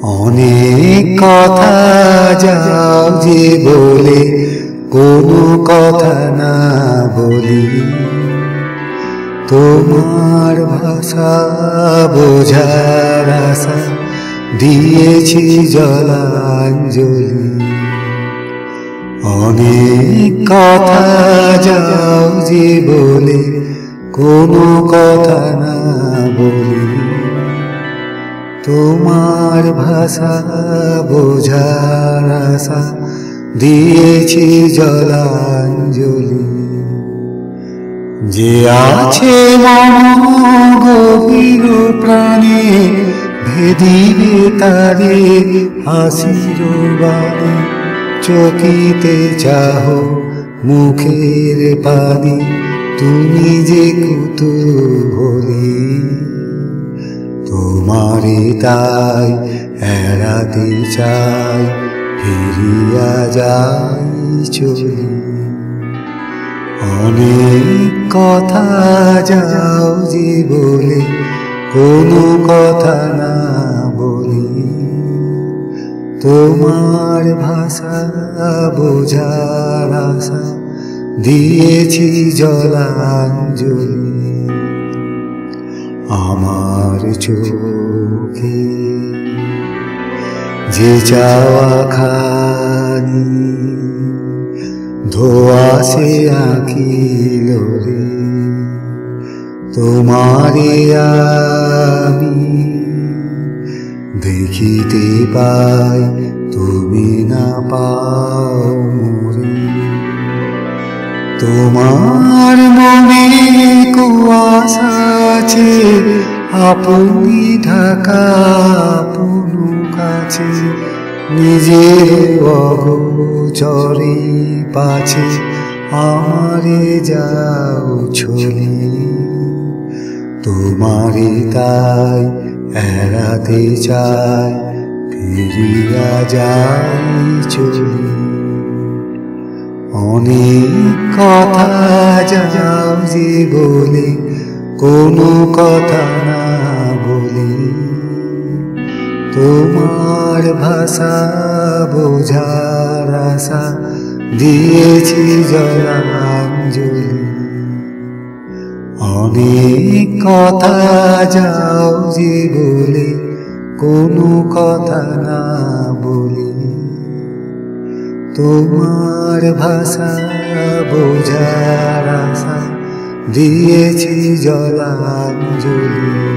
অনেক কথা যাও যে বলে কোনো কথা না বলি, তোমার ভাষা বোঝার আশা দিয়েছি জলাঞ্জলি। অনেক কথা যাও যে বলে কোনো কথা না বলি, তোমার ভাষা বোঝার আশা দিয়েছি জলাঞ্জলি। যে আছে মম গভীর প্রাণে ভেদিবে তারে হাসির বাণী, চকিতে চাহো মুখের পানি, তুমি যে কুতূহলী। তোমারে তাই এড়াতে চাই, ফিরিয়া যাই চলি। অনেক কথা যাও যে বলে কোনো কথা না বলি, তোমার ভাষা বোঝার আশা দিয়েছি জলাঞ্জলি। আমার চোখে যে চাওয়া খানি ধোয়াশে আঁকিল রে, তোমারে আমি দেখিতে পাই, তুমি না পাও মোরে। তোমার মনে কুয়াশা আছে, আপনি ঢাকা আপন কাছে, নিজের অগোচরে পাছে আমারে যাও ছলি। তোমারে তাই এড়াতে চাই, ফিরিয়া যাই চলি। অনেক কথা যাও যে বলে কোনো কথা না বলি, তোমার ভাষা বোঝার আশা দিয়েছি জলাঞ্জলি। অনেক কথা যাও যে বলে কোনো কথা না বলি, তোমার ভাষা বোঝার আশা দিয়েছি জলাঞ্জলি।